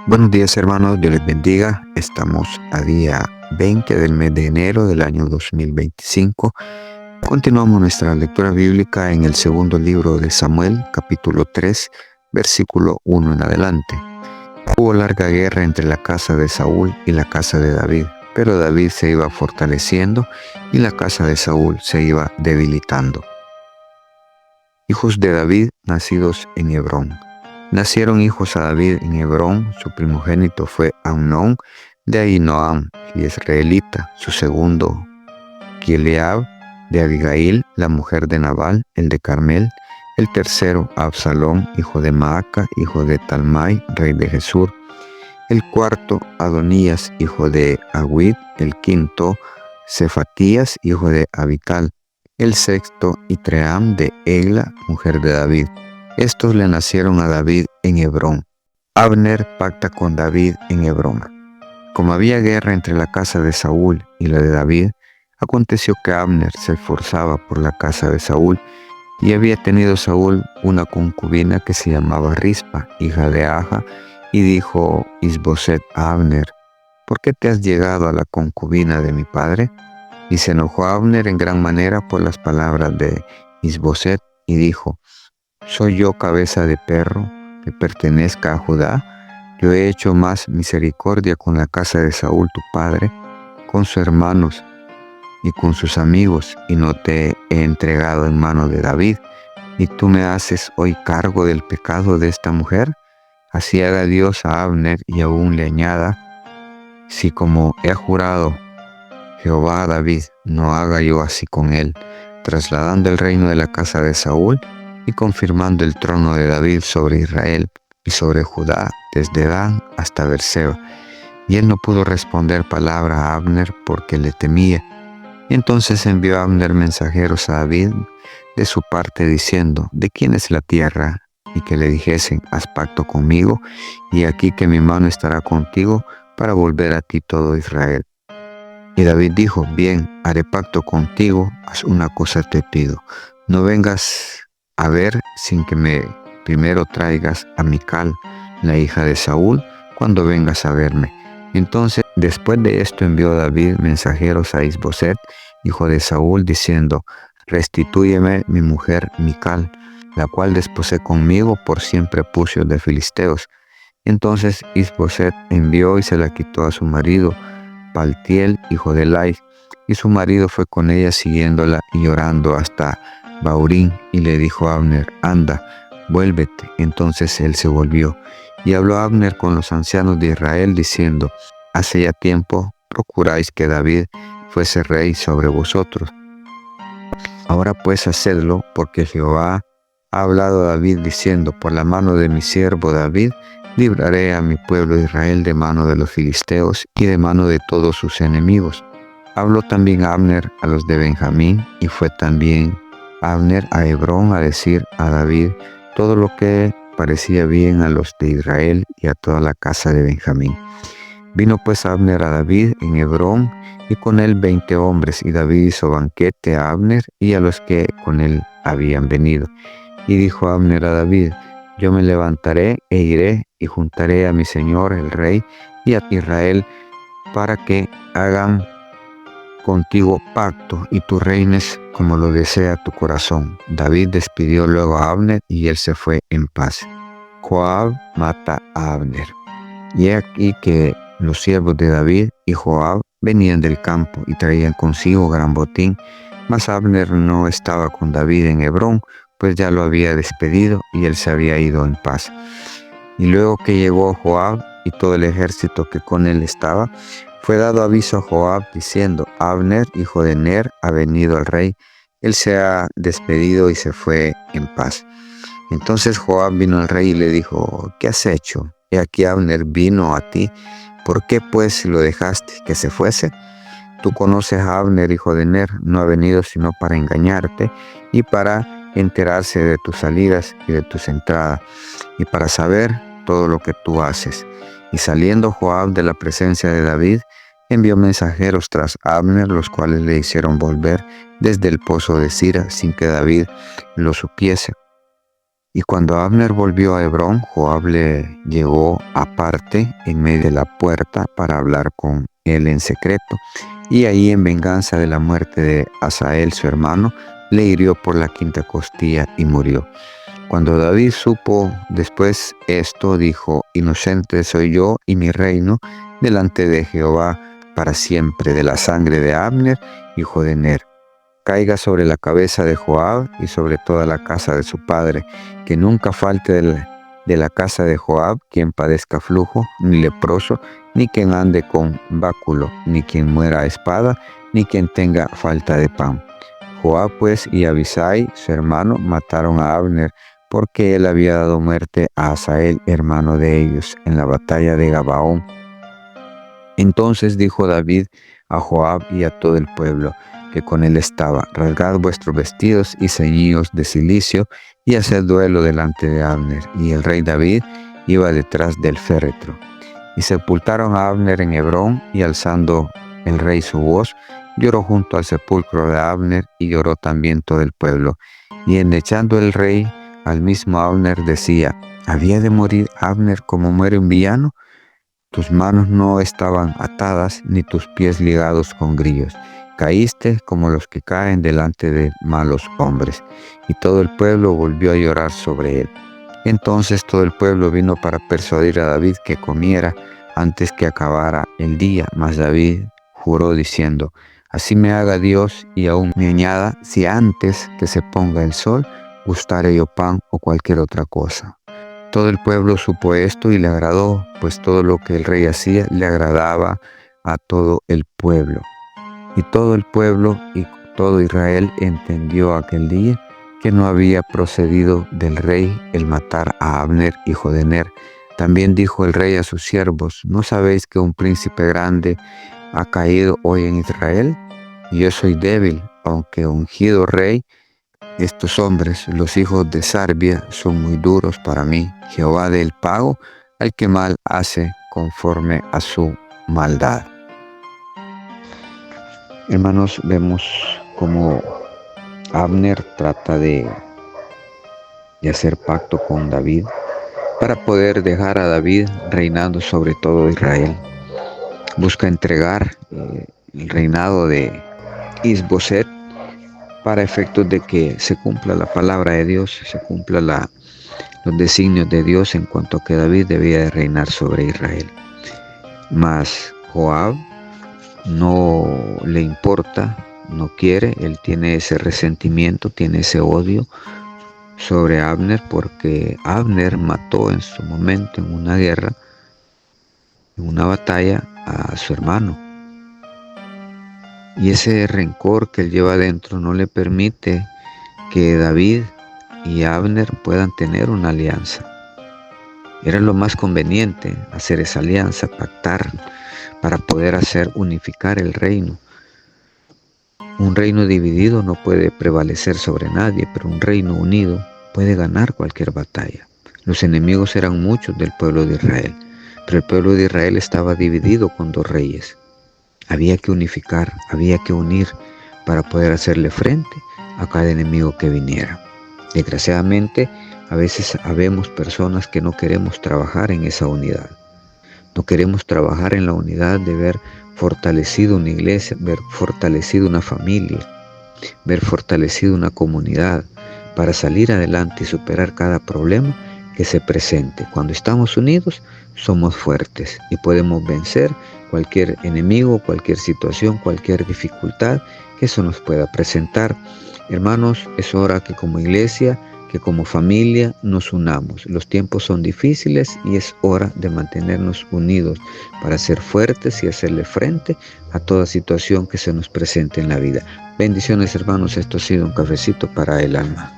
Buenos días, hermanos, Dios les bendiga. Estamos a día 20 del mes de enero del año 2025. Continuamos nuestra lectura bíblica en el segundo libro de Samuel, capítulo 3, versículo 1 en adelante. Hubo larga guerra entre la casa de Saúl y la casa de David, pero David se iba fortaleciendo y la casa de Saúl se iba debilitando. Hijos de David nacidos en Hebrón. Nacieron hijos a David en Hebrón. Su primogénito fue Amnón, de Ahinoam, y israelita. Su segundo, Gilead, de Abigail, la mujer de Nabal, el de Carmel. El tercero, Absalón, hijo de Maaca, hijo de Talmai, rey de Gesur. El cuarto, Adonías, hijo de Agüid. El quinto, Cefatías, hijo de Abital. El sexto, Itream, de Egla, mujer de David. Estos le nacieron a David en Hebrón. Abner pacta con David en Hebrón. Como había guerra entre la casa de Saúl y la de David, aconteció que Abner se esforzaba por la casa de Saúl, y había tenido Saúl una concubina que se llamaba Rispa, hija de Aja, y dijo Isboset a Abner: ¿por qué te has llegado a la concubina de mi padre? Y se enojó Abner en gran manera por las palabras de Isboset, y dijo: ¿soy yo cabeza de perro que pertenezca a Judá? Yo he hecho más misericordia con la casa de Saúl tu padre, con sus hermanos y con sus amigos, y no te he entregado en mano de David, y tú me haces hoy cargo del pecado de esta mujer. Así haga Dios a Abner, y aún le añada, si como he jurado Jehová a David, no haga yo así con él, trasladando el reino de la casa de Saúl y confirmando el trono de David sobre Israel y sobre Judá, desde Dan hasta Berseba. Y él no pudo responder palabra a Abner porque le temía. Entonces envió Abner mensajeros a David de su parte diciendo: ¿de quién es la tierra? Y que le dijesen: haz pacto conmigo, y aquí que mi mano estará contigo para volver a ti todo Israel. Y David dijo: bien, haré pacto contigo, haz una cosa te pido, no vengas a ver sin que me primero traigas a Mical, la hija de Saúl, cuando vengas a verme. Entonces, después de esto, envió David mensajeros a Isboset, hijo de Saúl, diciendo: restitúyeme mi mujer Mical, la cual desposé conmigo por 100 prepucios de filisteos. Entonces Isboset envió y se la quitó a su marido Paltiel, hijo de Lais, y su marido fue con ella siguiéndola y llorando hasta Baurín, y le dijo a Abner: anda, vuélvete. Entonces él se volvió, y habló Abner con los ancianos de Israel, diciendo: hace ya tiempo procuráis que David fuese rey sobre vosotros. Ahora pues hacedlo, porque Jehová ha hablado a David diciendo: por la mano de mi siervo David libraré a mi pueblo Israel de mano de los filisteos y de mano de todos sus enemigos. Habló también Abner a los de Benjamín, y fue también Abner a Hebrón a decir a David todo lo que parecía bien a los de Israel y a toda la casa de Benjamín. Vino pues Abner a David en Hebrón, y con él 20 hombres, y David hizo banquete a Abner y a los que con él habían venido. Y dijo Abner a David: yo me levantaré e iré y juntaré a mi señor el rey y a Israel para que hagan contigo pacto y tú reines como lo desea tu corazón. David despidió luego a Abner y él se fue en paz. Joab mata a Abner. Y he aquí que los siervos de David y Joab venían del campo y traían consigo gran botín, mas Abner no estaba con David en Hebrón, pues ya lo había despedido y él se había ido en paz. Y luego que llegó Joab y todo el ejército que con él estaba, fue dado aviso a Joab diciendo: Abner, hijo de Ner, ha venido al rey, él se ha despedido y se fue en paz. Entonces Joab vino al rey y le dijo: ¿qué has hecho? He aquí Abner vino a ti, ¿por qué pues lo dejaste que se fuese? Tú conoces a Abner, hijo de Ner, no ha venido sino para engañarte y para enterarse de tus salidas y de tus entradas, y para saber todo lo que tú haces. Y saliendo Joab de la presencia de David, envió mensajeros tras Abner, los cuales le hicieron volver desde el pozo de Sira sin que David lo supiese. Y cuando Abner volvió a Hebrón, Joab le llegó aparte en medio de la puerta para hablar con él en secreto. Y ahí, en venganza de la muerte de Asael, su hermano, le hirió por la quinta costilla y murió. Cuando David supo después esto, dijo: inocente soy yo y mi reino delante de Jehová para siempre, de la sangre de Abner, hijo de Ner. Caiga sobre la cabeza de Joab y sobre toda la casa de su padre, que nunca falte de la casa de Joab quien padezca flujo, ni leproso, ni quien ande con báculo, ni quien muera a espada, ni quien tenga falta de pan. Joab pues y Abisai, su hermano, mataron a Abner, porque él había dado muerte a Asael, hermano de ellos, en la batalla de Gabaón. Entonces dijo David a Joab y a todo el pueblo que con él estaba: rasgad vuestros vestidos y ceñíos de cilicio y haced duelo delante de Abner. Y el rey David iba detrás del féretro. Y sepultaron a Abner en Hebrón, y alzando el rey su voz, lloró junto al sepulcro de Abner, y lloró también todo el pueblo. Y endechando el rey al mismo Abner, decía: ¿había de morir Abner como muere un villano? Tus manos no estaban atadas, ni tus pies ligados con grillos. Caíste como los que caen delante de malos hombres. Y todo el pueblo volvió a llorar sobre él. Entonces todo el pueblo vino para persuadir a David que comiera antes que acabara el día. Mas David juró diciendo: así me haga Dios y aún me añada, si antes que se ponga el sol gustare yo pan o cualquier otra cosa. Todo el pueblo supo esto y le agradó, pues todo lo que el rey hacía le agradaba a todo el pueblo. Y todo el pueblo y todo Israel entendió aquel día que no había procedido del rey el matar a Abner, hijo de Ner. También dijo el rey a sus siervos: ¿no sabéis que un príncipe grande ha caído hoy en Israel? Y yo soy débil, aunque ungido rey. Estos hombres, los hijos de Sarbia, son muy duros para mí. Jehová dé el pago al que mal hace conforme a su maldad. Hermanos, vemos cómo Abner trata de hacer pacto con David para poder dejar a David reinando sobre todo Israel. Busca entregar el reinado de Isboset para efectos de que se cumpla la palabra de Dios, se cumpla los designios de Dios en cuanto a que David debía de reinar sobre Israel. Mas Joab no le importa, no quiere, él tiene ese resentimiento, tiene ese odio sobre Abner, porque Abner mató en su momento en una guerra, en una batalla, a su hermano. Y ese rencor que él lleva dentro no le permite que David y Abner puedan tener una alianza. Era lo más conveniente hacer esa alianza, pactar, para poder hacer unificar el reino. Un reino dividido no puede prevalecer sobre nadie, pero un reino unido puede ganar cualquier batalla. Los enemigos eran muchos del pueblo de Israel, pero el pueblo de Israel estaba dividido con dos reyes. Había que unificar, había que unir para poder hacerle frente a cada enemigo que viniera. Desgraciadamente, a veces habemos personas que no queremos trabajar en esa unidad. No queremos trabajar en la unidad de ver fortalecido una iglesia, ver fortalecido una familia, ver fortalecido una comunidad para salir adelante y superar cada problema que se presente. Cuando estamos unidos, somos fuertes y podemos vencer cualquier enemigo, cualquier situación, cualquier dificultad que eso nos pueda presentar. Hermanos, es hora que como iglesia, que como familia nos unamos. Los tiempos son difíciles y es hora de mantenernos unidos para ser fuertes y hacerle frente a toda situación que se nos presente en la vida. Bendiciones, hermanos. Esto ha sido un cafecito para el alma.